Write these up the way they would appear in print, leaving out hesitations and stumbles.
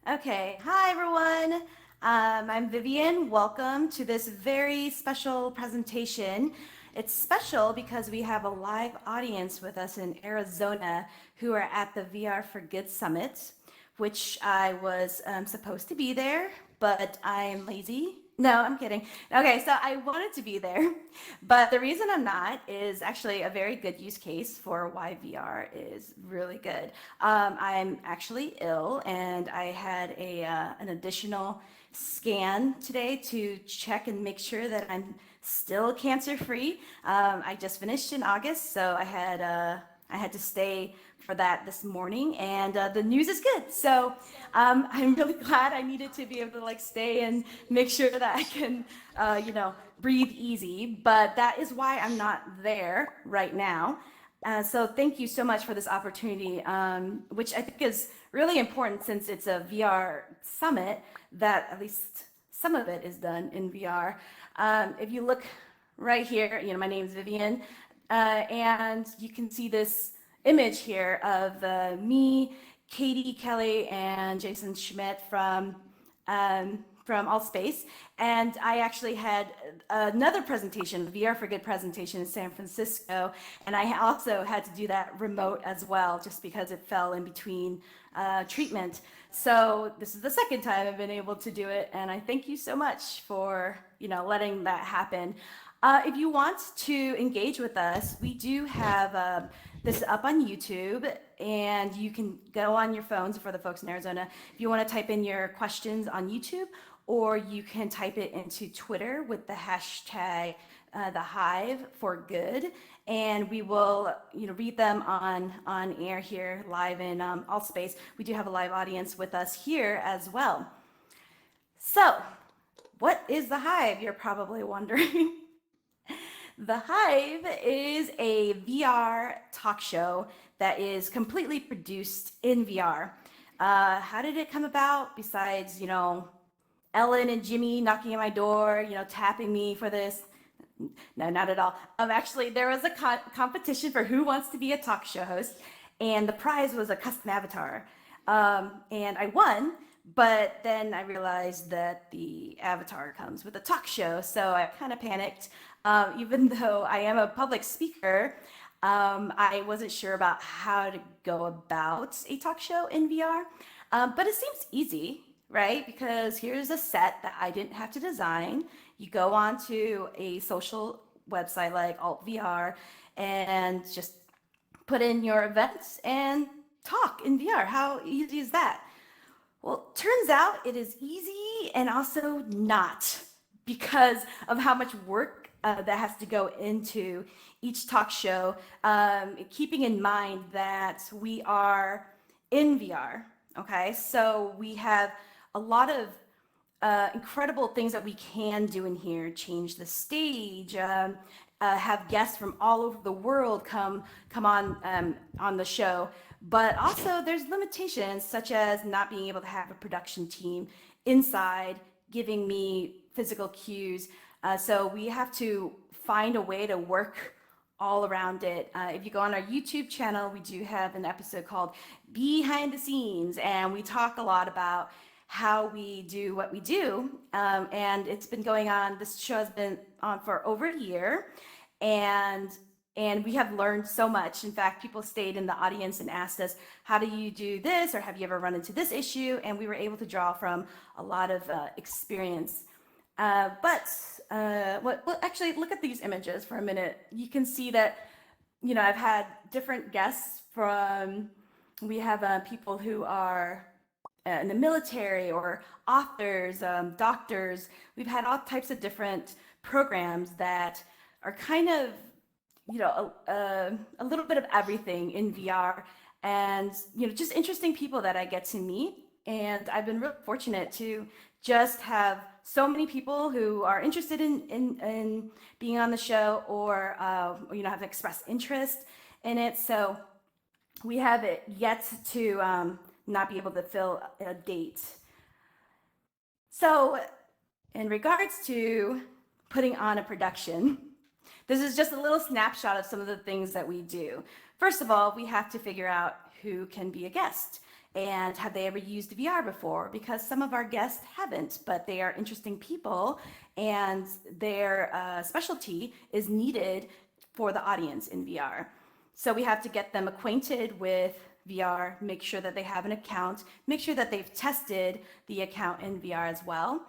Okay, hi everyone. I'm Vivian. Welcome to this very special presentation. It's special because we have a live audience with us in Arizona who are at the VR for Good Summit, which I was supposed to be there, but I'm lazy. No, I'm kidding. Okay, so I wanted to be there, but the reason I'm not is actually a very good use case for why VR is really good. I'm actually ill, and I had an additional scan today to check and make sure that I'm still cancer free. I just finished in August, so I had to stay for that this morning, and the news is good. So I'm really glad. I needed to be able to like stay and make sure that I can, breathe easy. But that is why I'm not there right now. So thank you so much for this opportunity, which I think is really important since it's a VR summit that at least some of it is done in VR. If you look right here, my name is Vivian, and you can see this image here of me, Katie Kelly, and Jason Schmidt from Allspace. And I actually had another presentation, a VR for Good presentation in San Francisco. And I also had to do that remote as well, just because it fell in between treatment. So this is the second time I've been able to do it. And I thank you so much for, letting that happen. If you want to engage with us, we do have this up on YouTube, and you can go on your phones for the folks in Arizona. If you want to type in your questions on YouTube, or you can type it into Twitter with the hashtag the Hive for Good, and we will read them on air here live in Allspace. We do have a live audience with us here as well. So, what is the Hive? You're probably wondering. The Hive is a VR talk show that is completely produced in VR. How did it come about? Besides, Ellen and Jimmy knocking at my door, tapping me for this. No, not at all. Actually, there was a competition for who wants to be a talk show host, and the prize was a custom avatar. And I won, but then I realized that the avatar comes with a talk show, so I kind of panicked. Even though I am a public speaker, I wasn't sure about how to go about a talk show in VR. But it seems easy, right? Because here's a set that I didn't have to design. You go onto a social website like AltVR and just put in your events and talk in VR. How easy is that? Well, turns out it is easy and also not, because of how much work that has to go into each talk show, keeping in mind that we are in VR. Okay, so we have a lot of incredible things that we can do in here. Change the stage, have guests from all over the world come on the show. But also there's limitations, such as not being able to have a production team inside giving me physical cues. So we have to find a way to work all around it. If you go on our YouTube channel, we do have an episode called Behind the Scenes, and we talk a lot about how we do what we do. And it's been going on, this show has been on for over a year, and we have learned so much. In fact, people stayed in the audience and asked us, how do you do this? Or have you ever run into this issue? And we were able to draw from a lot of experience. Actually, look at these images for a minute. You can see that, I've had different guests we have people who are in the military, or authors, doctors. We've had all types of different programs that are kind of, a little bit of everything in VR, and, just interesting people that I get to meet. And I've been really fortunate to just have so many people who are interested in being on the show, or have expressed interest in it. So we have it yet to not be able to fill a date. So in regards to putting on a production, this is just a little snapshot of some of the things that we do. First of all, we have to figure out who can be a guest. And have they ever used VR before? Because some of our guests haven't, but they are interesting people, and their specialty is needed for the audience in VR. So we have to get them acquainted with VR, make sure that they have an account, make sure that they've tested the account in VR as well.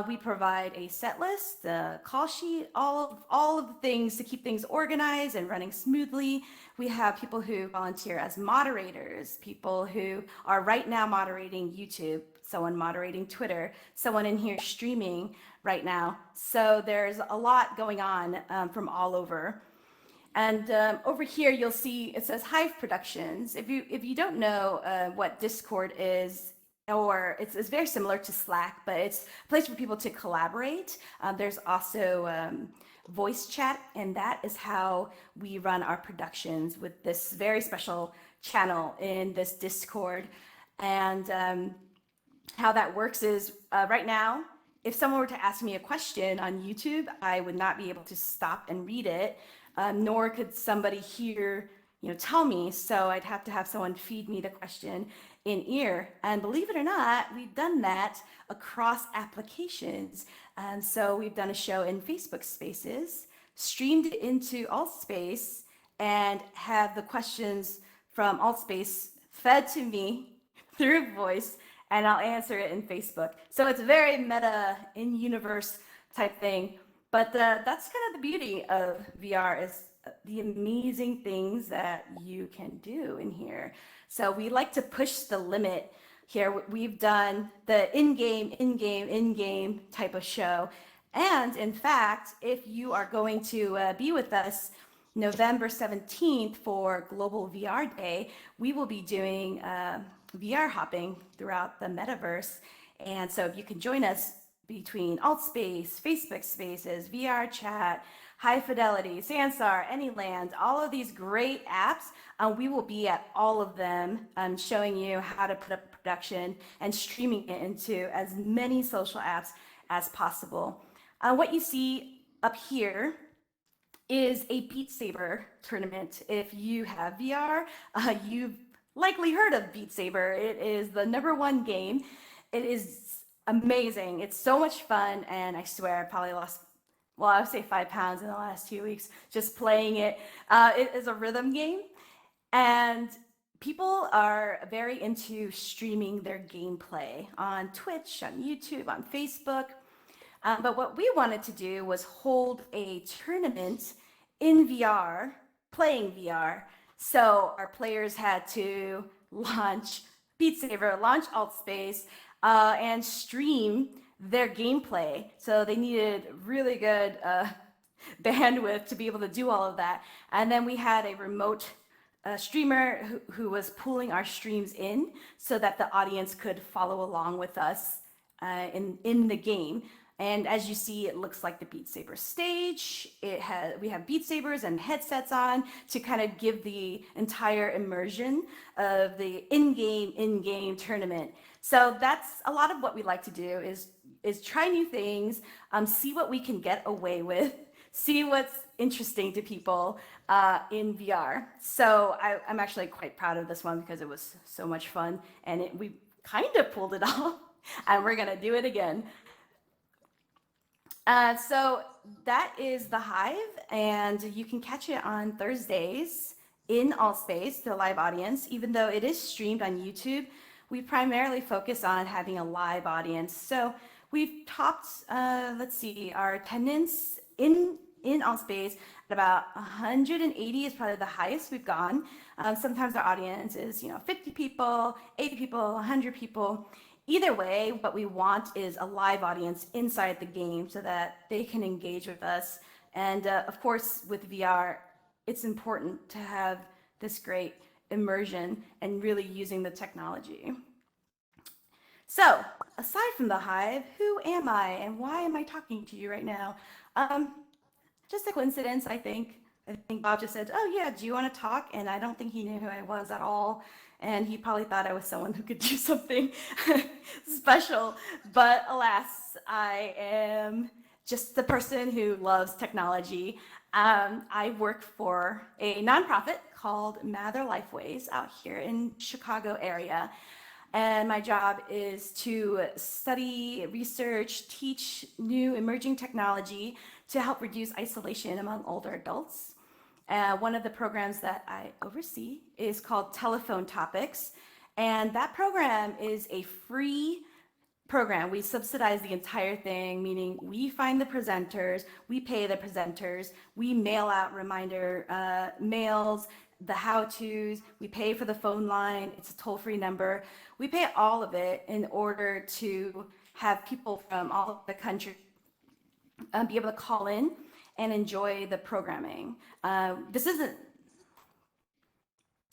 We provide a set list, a call sheet, all of the things to keep things organized and running smoothly. We have people who volunteer as moderators, people who are right now moderating YouTube, someone moderating Twitter, someone in here streaming right now. So there's a lot going on from all over. And over here, you'll see it says Hive Productions. If you don't know what Discord is, or it's very similar to Slack, but it's a place for people to collaborate. There's also voice chat, and that is how we run our productions with this very special channel in this Discord. And how that works is right now, if someone were to ask me a question on YouTube, I would not be able to stop and read it, nor could somebody here, tell me. So I'd have to have someone feed me the question in ear. And believe it or not, we've done that across applications. And so we've done a show in Facebook Spaces, streamed it into Altspace, and have the questions from Altspace fed to me through voice, and I'll answer it in Facebook. So it's very meta, in-universe type thing. But that's kind of the beauty of VR, is the amazing things that you can do in here. So we like to push the limit here. We've done the in-game type of show. And in fact, if you are going to be with us November 17th for Global VR Day, we will be doing VR hopping throughout the metaverse. And so if you can join us between Altspace, Facebook Spaces, VR Chat, High Fidelity, Sansar, Anyland, all of these great apps, we will be at all of them, showing you how to put up production and streaming it into as many social apps as possible. What you see up here is a Beat Saber tournament. If you have VR, you've likely heard of Beat Saber. It is the #1 game. It is amazing. It's so much fun, and I swear I probably lost, well, I would say 5 pounds in the last 2 weeks just playing it. It is a rhythm game, and people are very into streaming their gameplay on Twitch, on YouTube, on Facebook. But what we wanted to do was hold a tournament in VR, playing VR. So our players had to launch Beat Saber, launch Altspace, and stream their gameplay. So they needed really good bandwidth to be able to do all of that. And then we had a remote streamer who was pulling our streams in so that the audience could follow along with us in the game. And as you see, it looks like the Beat Saber stage. We have Beat Sabers and headsets on to kind of give the entire immersion of the in-game tournament. So that's a lot of what we like to do, is try new things, see what we can get away with, see what's interesting to people in VR. So I'm actually quite proud of this one because it was so much fun, and we kind of pulled it off, and we're gonna do it again. So that is the Hive, and you can catch it on Thursdays in Altspace, the live audience. Even though it is streamed on YouTube, we primarily focus on having a live audience. So we've topped, let's see, our attendance in Altspace at about 180 is probably the highest we've gone. Sometimes our audience is, 50 people, 80 people, 100 people. Either way, what we want is a live audience inside the game so that they can engage with us. And of course, with VR, it's important to have this great immersion and really using the technology. So aside from the Hive, who am I and why am I talking to you right now? Just a coincidence, I think. I think Bob just said, "Oh yeah, do you want to talk?" And I don't think he knew who I was at all. And he probably thought I was someone who could do something special. But alas, I am just the person who loves technology. I work for a nonprofit called Mather Lifeways out here in Chicago area. And my job is to study, research, teach new emerging technology to help reduce isolation among older adults. One of the programs that I oversee is called Telephone Topics. And that program is a free program. We subsidize the entire thing, meaning we find the presenters, we pay the presenters, we mail out reminder mails, the how-tos, we pay for the phone line, it's a toll-free number. We pay all of it in order to have people from all over the country be able to call in and enjoy the programming. This isn't,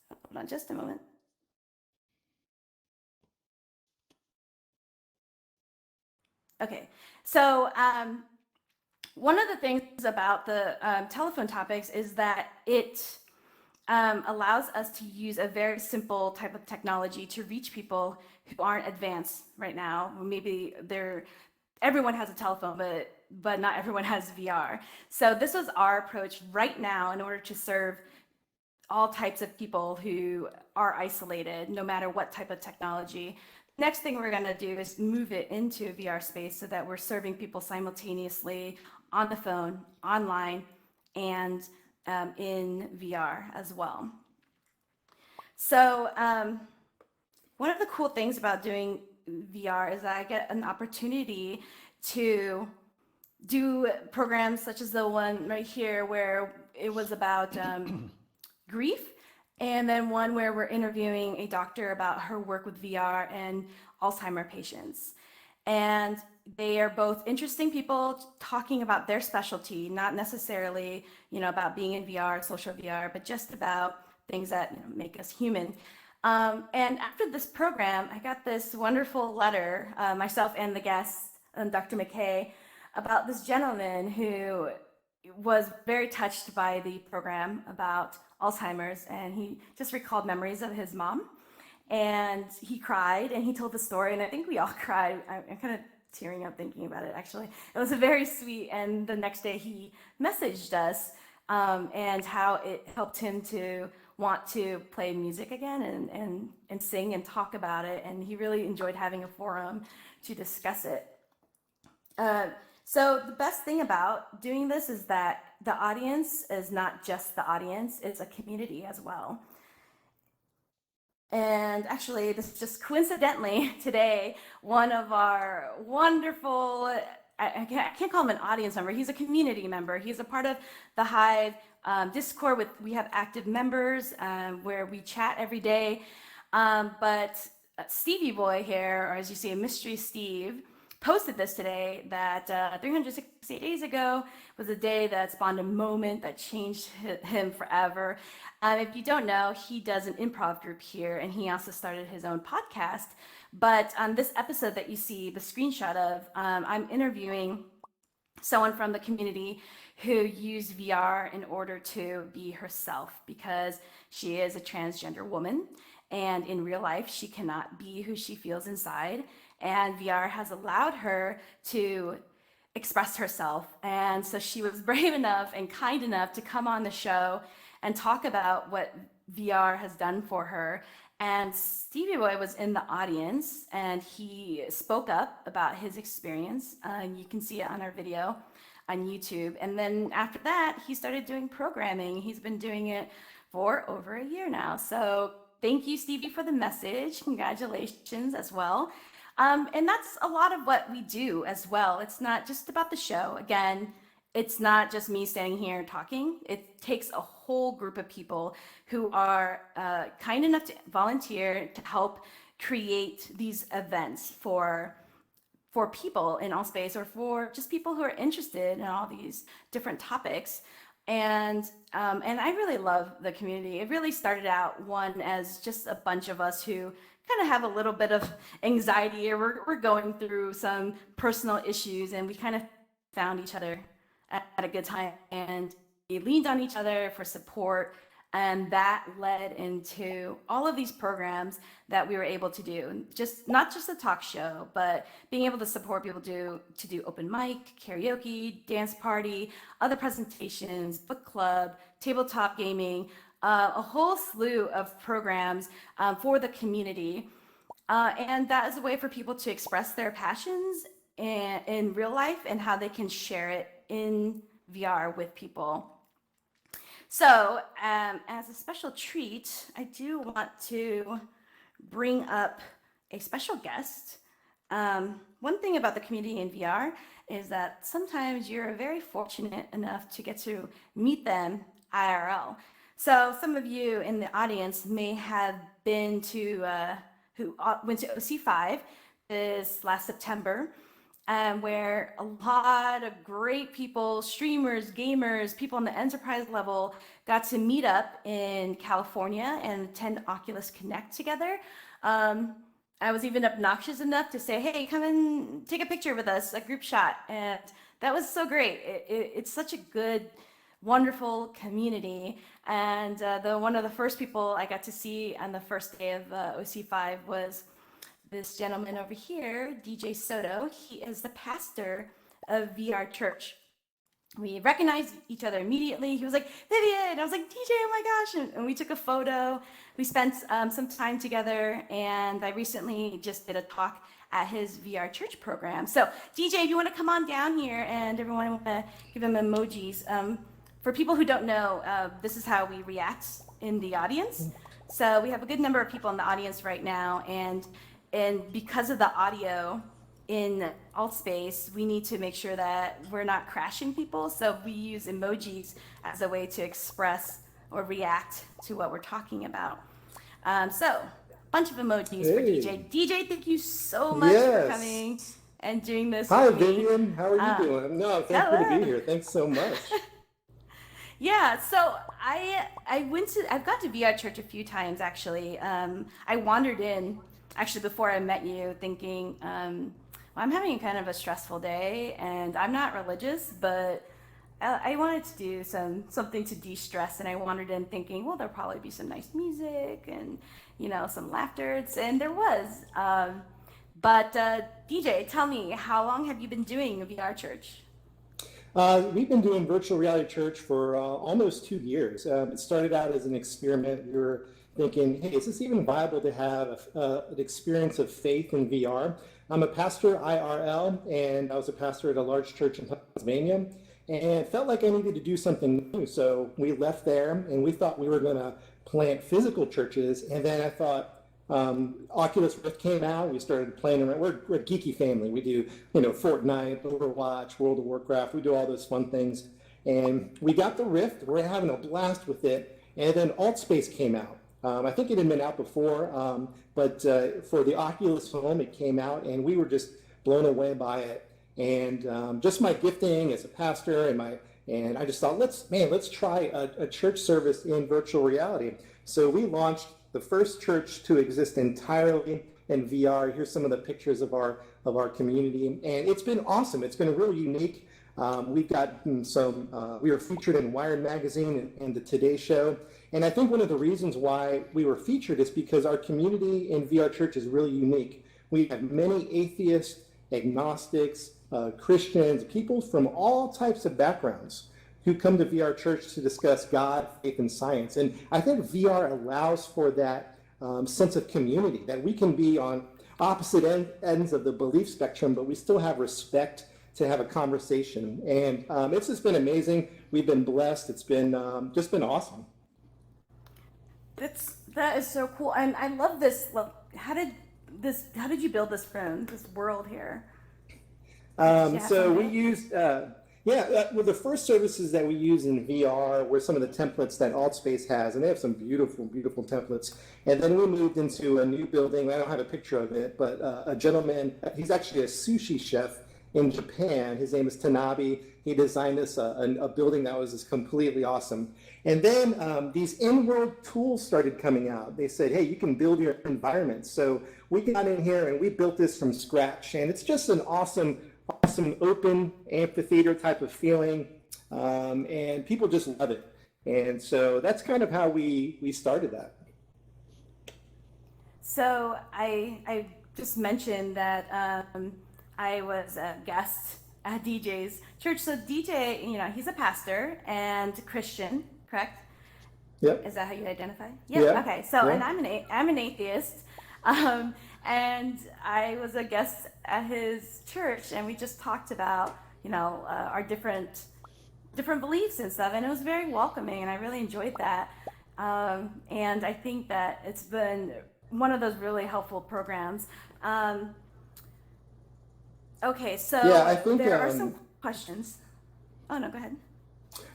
hold on just a moment. Okay, so one of the things about the telephone topics is that it allows us to use a very simple type of technology to reach people who aren't advanced right now. Maybe everyone has a telephone, but not everyone has VR. So this was our approach right now in order to serve all types of people who are isolated, no matter what type of technology. Next thing we're going to do is move it into a VR space so that we're serving people simultaneously on the phone, online, and in VR as well. So one of the cool things about doing VR is that I get an opportunity to do programs such as the one right here where it was about grief, and then one where we're interviewing a doctor about her work with VR and Alzheimer patients. And they are both interesting people talking about their specialty, not necessarily, about being in VR, social VR, but just about things that make us human. And after this program, I got this wonderful letter, myself and the guest, Dr. McKay, about this gentleman who was very touched by the program about Alzheimer's, and he just recalled memories of his mom, and he cried and he told the story, and I think we all cried. I'm kind of tearing up thinking about it, actually. It was very sweet, and the next day he messaged us and how it helped him to want to play music again and sing and talk about it, and he really enjoyed having a forum to discuss it. So the best thing about doing this is that the audience is not just the audience, it's a community as well. And actually, this just coincidentally today, one of our wonderful, I can't call him an audience member, he's a community member. He's a part of the Hive Discord. We have active members where we chat every day. But Stevie Boy here, or as you see, Mystery Steve, posted this today that 368 days ago was a day that spawned a moment that changed him forever. If you don't know, he does an improv group here, and he also started his own podcast. But on this episode that you see the screenshot of, I'm interviewing someone from the community who used VR in order to be herself because she is a transgender woman, and in real life she cannot be who she feels inside, and VR has allowed her to express herself. And so she was brave enough and kind enough to come on the show and talk about what VR has done for her. And Stevie Boy was in the audience and he spoke up about his experience. You can see it on our video on YouTube. And then after that, he started doing programming. He's been doing it for over a year now. So thank you, Stevie, for the message. Congratulations as well. And that's a lot of what we do as well. It's not just about the show. Again, it's not just me standing here talking. It takes a whole group of people who are kind enough to volunteer to help create these events for people in all space, or for just people who are interested in all these different topics. And I really love the community. It really started out one as just a bunch of us who kind of have a little bit of anxiety, or we're going through some personal issues, and we kind of found each other at a good time, and we leaned on each other for support. And that led into all of these programs that we were able to do. Just not just a talk show, but being able to support people to do open mic, karaoke, dance party, other presentations, book club, tabletop gaming, a whole slew of programs for the community. And that is a way for people to express their passions in real life and how they can share it in VR with people. So, as a special treat, I do want to bring up a special guest. One thing about the community in VR is that sometimes you're very fortunate enough to get to meet them IRL. So, some of you in the audience may have been to, who went to OC5 this last September, where a lot of great people, streamers, gamers, people on the enterprise level got to meet up in California and attend Oculus Connect together. I was even obnoxious enough to say, hey, come and take a picture with us, a group shot. And that was so great. It's such a good, wonderful community. And one of the first people I got to see on the first day of OC5 was this gentleman over here, DJ Soto. He is the pastor of VR Church. We recognized each other immediately. He was like, Vivian. I was like, DJ, oh my gosh. And we took a photo. We spent some time together. And I recently just did a talk at his VR Church program. So DJ, if you want to come on down here, and everyone, I want to give him emojis. For people who don't know, this is how we react in the audience. So we have a good number of people in the audience right now. And because of the audio in AltSpace, we need to make sure that we're not crashing people. So we use emojis as a way to express or react to what we're talking about. So bunch of emojis for DJ. DJ, thank you so much for coming and doing this. Hi, Vivian. How are you doing? No, thankful to be here. Thanks so much. Yeah, so I've gone to VR Church a few times actually. I wandered in actually before I met you thinking, well, I'm having kind of a stressful day and I'm not religious, but I wanted to do something to de-stress, and I wandered in thinking, well, there'll probably be some nice music and, some laughter, and there was. But DJ, tell me, how long have you been doing VR Church? We've been doing virtual reality church for almost 2 years. It started out as an experiment. We were thinking, hey, is this even viable to have an experience of faith in VR? I'm a pastor IRL, and I was a pastor at a large church in Pennsylvania, and felt like I needed to do something new. So we left there, and we thought we were going to plant physical churches. And then I thought, Oculus Rift came out. We started playing around. We're a geeky family. We do, Fortnite, Overwatch, World of Warcraft. We do all those fun things. And we got the Rift. We're having a blast with it. And then AltSpace came out. I think it had been out before, but for the Oculus Home, it came out, and we were just blown away by it. And just my gifting as a pastor, and I just thought, let's try a church service in virtual reality. So we launched the first church to exist entirely in VR. Here's some of the pictures of our community, and it's been awesome. It's been really unique. We've got we were featured in Wired Magazine and the Today Show. And I think one of the reasons why we were featured is because our community in VR Church is really unique. We have many atheists, agnostics, Christians, people from all types of backgrounds who come to VR Church to discuss God, faith, and science. And I think VR allows for that sense of community, that we can be on opposite ends of the belief spectrum, but we still have respect to have a conversation. And it's just been amazing. We've been blessed. It's been just been awesome. That is so cool, and I love this. How did you build this room, this world here? So we used, well, the first services that we use in VR were some of the templates that AltSpace has, and they have some beautiful, beautiful templates. And then we moved into a new building. I don't have a picture of it, but a gentleman, he's actually a sushi chef in Japan. His name is Tanabe. He designed us a building that was just completely awesome. And then these in-world tools started coming out. They said, hey, you can build your environment. So we got in here and we built this from scratch. And it's just an awesome open amphitheater type of feeling. And people just love it. And so that's kind of how we started that. So I just mentioned that I was a guest at DJ's church. So DJ, he's a pastor and Christian, correct? Yep. Is that how you identify? Yeah. Okay. So, Yeah. and I'm an atheist, um, and I was a guest at his church, and we just talked about our different beliefs and stuff, and it was very welcoming, and I really enjoyed that. And I think that it's been one of those really helpful programs. Okay, Yeah, I so think there are some questions. Oh no, go ahead.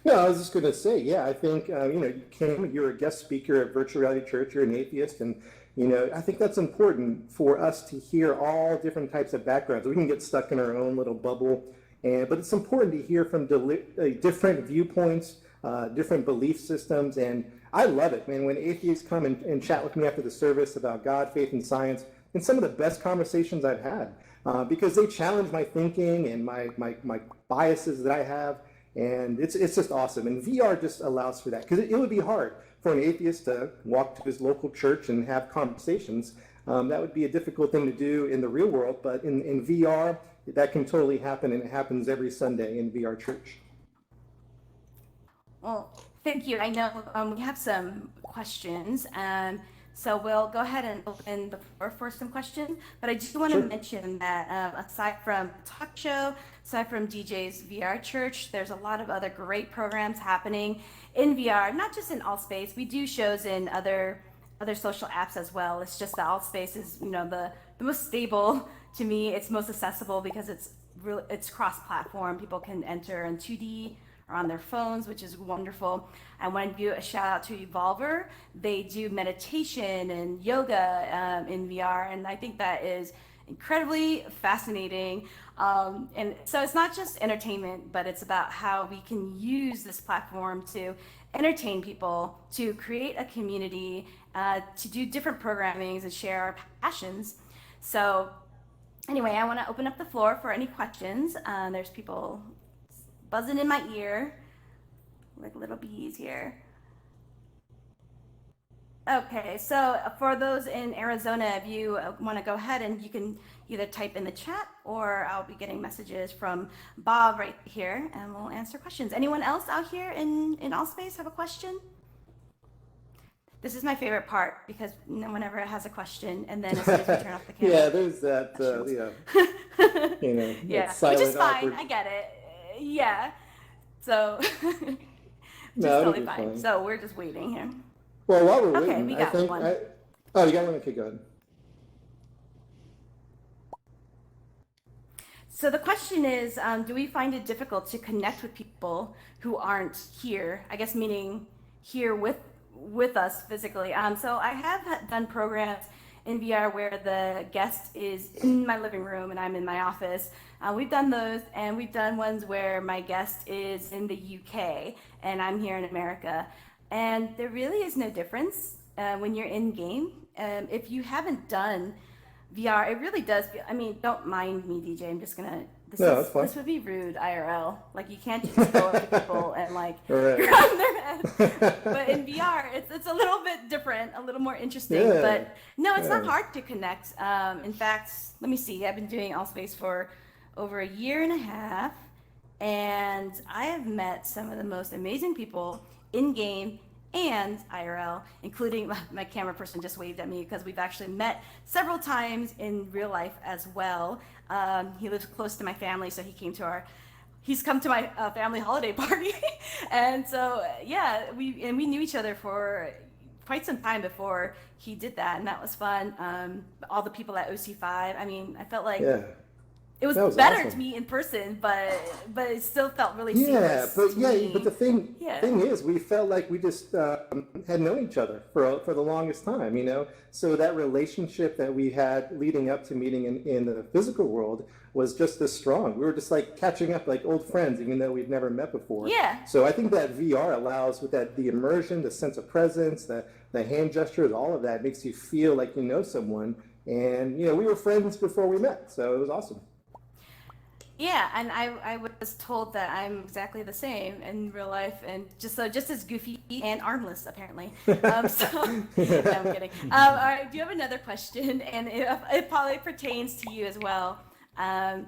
no, I was just going to say, yeah, I think, you're a guest speaker at Virtual Reality Church, you're an atheist, and, I think that's important for us to hear all different types of backgrounds. We can get stuck in our own little bubble, but it's important to hear from different viewpoints, different belief systems, and I love it, man, when atheists come and chat with me after the service about God, faith, and science, and some of the best conversations I've had, because they challenge my thinking and my biases that I have. And it's just awesome. And VR just allows for that, because it would be hard for an atheist to walk to his local church and have conversations. That would be a difficult thing to do in the real world, but in VR, that can totally happen, and it happens every Sunday in VR church. Well, thank you. I know we have some questions, so we'll go ahead and open the floor for some questions. But I do want to Sure. mention that aside from talk show, aside from DJ's VR Church, there's a lot of other great programs happening in VR, not just in Allspace. We do shows in other social apps as well. It's just that Allspace is, the most stable to me. It's most accessible because it's cross-platform. People can enter in 2D or on their phones, which is wonderful. I want to give a shout out to Evolver. They do meditation and yoga in VR, and I think that is incredibly fascinating. And so it's not just entertainment, but it's about how we can use this platform to entertain people, to create a community, to do different programmings and share our passions. So anyway, I want to open up the floor for any questions. There's people buzzing in my ear like little bees here. Okay, so for those in Arizona, if you want to go ahead and you can either type in the chat, or I'll be getting messages from Bob right here and we'll answer questions. Anyone else out here in Allspace have a question? This is my favorite part, because no one ever has a question, and then as soon as we turn off the camera. Yeah, there's that, Yeah, that silent, which is fine. awkward. I get it. Yeah. So, just No, it'll totally be fine. fine. So we're just waiting here. Well, while we're Okay, waiting, we I got think one. oh, you got one? Okay, go ahead. So the question is, do we find it difficult to connect with people who aren't here? I guess meaning here with us physically. So I have done programs in VR where the guest is in my living room and I'm in my office. We've done those, and we've done ones where my guest is in the UK and I'm here in America. And there really is no difference when you're in game. If you haven't done VR, it really does feel, I mean, don't mind me, DJ. I'm just gonna, No, it's fine. this would be rude IRL. Like, you can't just go up to people and like All right. grab their head. But in VR, it's a little bit different, a little more interesting. Yeah. But no, it's not Yeah. hard to connect. In fact, let me see. I've been doing Allspace for over a year and a half, and I have met some of the most amazing people in game and IRL, including my camera person just waved at me because we've actually met several times in real life as well. He lives close to my family, so he's come to my family holiday party. And so, yeah, we knew each other for quite some time before he did that, and that was fun. All the people at OC5, I mean, I felt like Yeah. it was That was better awesome. to me in person, but it still felt really Yeah, seamless but to yeah, me. but the thing Yeah. is, we felt like we just had known each other for the longest time, you know. So that relationship that we had leading up to meeting in the physical world was just as strong. We were just like catching up like old friends, even though we'd never met before. Yeah. So I think that VR allows, with that, the immersion, the sense of presence, the hand gestures, all of that makes you feel like you know someone. And you know, we were friends before we met, so it was awesome. Yeah, and I was told that I'm exactly the same in real life, and just as goofy and armless apparently. So no, I'm kidding. All right, do you have another question? And it probably pertains to you as well. Um,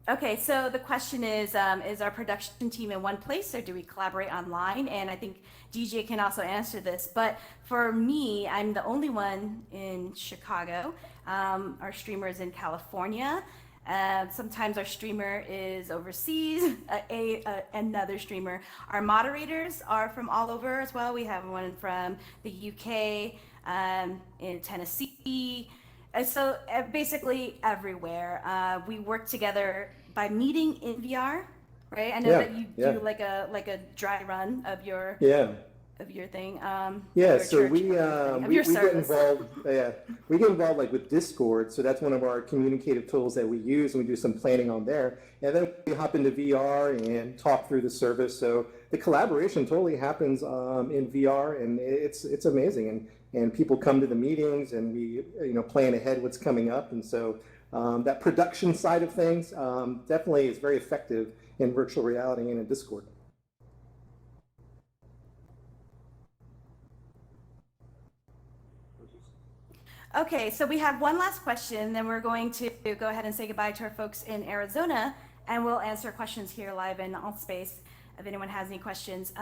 Okay, so the question is our production team in one place or do we collaborate online? And I think DJ can also answer this. But for me, I'm the only one in Chicago. Our streamer is in California. Sometimes our streamer is overseas, another streamer. Our moderators are from all over as well. We have one from the UK, in Tennessee. Basically everywhere. We work together by meeting in VR, right? I know Yeah, that you yeah, do like a dry run yeah. of your thing, of Yeah, your so church, of your thing, of your we get service. involved. Yeah, we get involved like with Discord. So that's one of our communicative tools that we use, and we do some planning on there. And then we hop into VR and talk through the service. So the collaboration totally happens in VR, and it's amazing. And people come to the meetings, and we plan ahead what's coming up. And so that production side of things definitely is very effective in virtual reality and in Discord. Okay, so we have one last question, then we're going to go ahead and say goodbye to our folks in Arizona, and we'll answer questions here live in AltSpace if anyone has any questions.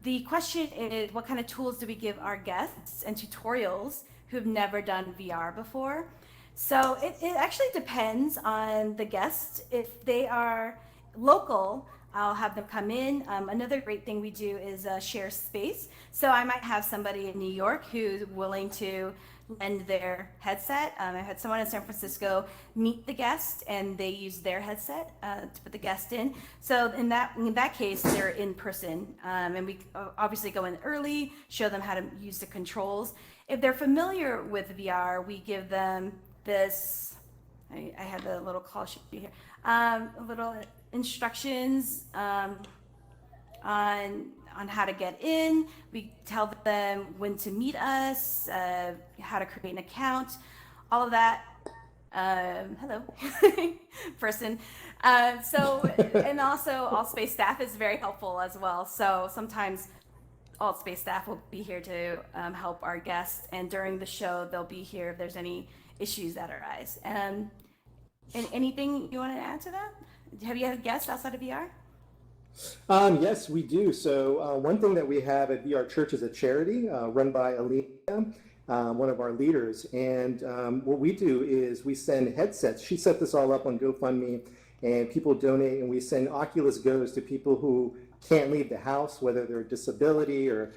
The question is, what kind of tools do we give our guests and tutorials who've never done VR before? So it actually depends on the guest. If they are local, I'll have them come in. Another great thing we do is share space. So I might have somebody in New York who's willing to lend their headset. I had someone in San Francisco meet the guest, and they use their headset to put the guest in. So in that case, they're in person, and we obviously go in early, show them how to use the controls. If they're familiar with VR, we give them this. I have the little call sheet here. Little instructions on how to get in. We tell them when to meet us, how to create an account, all of that. Hello, person. And also AltSpace staff is very helpful as well. So sometimes AltSpace staff will be here to help our guests, and during the show they'll be here if there's any issues that arise. And anything you want to add to that? Have you had guests outside of VR? Yes, we do. So one thing that we have at VR Church is a charity run by Alina, one of our leaders. And what we do is we send headsets. She set this all up on GoFundMe, and people donate, and we send Oculus Go's to people who can't leave the house, whether they're a disability or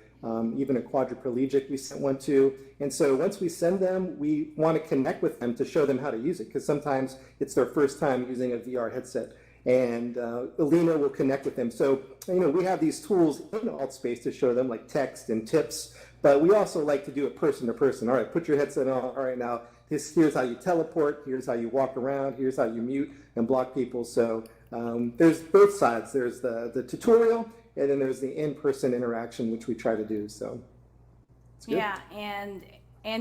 even a quadriplegic. We sent one to. And so once we send them, we want to connect with them to show them how to use it, because sometimes it's their first time using a VR headset. And Alina will connect with them. So, we have these tools in AltSpace to show them, like text and tips, but we also like to do it person to person. All right, put your headset on. All right, now here's how you teleport, here's how you walk around, here's how you mute and block people. So there's both sides. There's the tutorial, and then there's the in-person interaction, which we try to do. So it's good. Yeah, and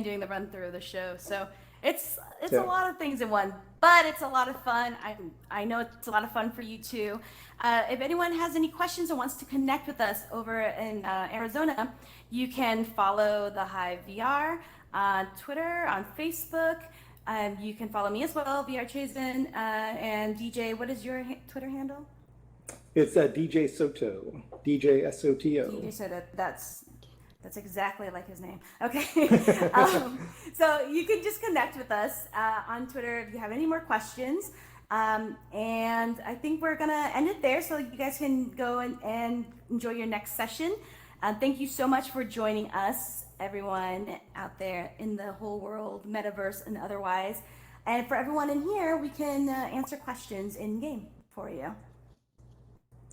doing the run through of the show. So it's Yeah. a lot of things in one, but it's a lot of fun. I know it's a lot of fun for you too. If anyone has any questions or wants to connect with us over in Arizona, you can follow the Hive VR on Twitter, on Facebook. You can follow me as well, VR Chazen, and DJ. What is your Twitter handle? It's DJ Soto, DJ SOTO. DJ Soto. That's exactly like his name. Okay. So you can just connect with us on Twitter if you have any more questions. And I think we're going to end it there so you guys can go and enjoy your next session. Thank you so much for joining us, everyone out there in the whole world, metaverse and otherwise. And for everyone in here, we can answer questions in game for you.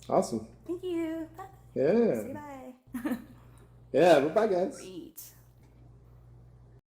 Awesome. Thank you. Bye. Yeah. Say bye. Yeah. Bye, guys. Great.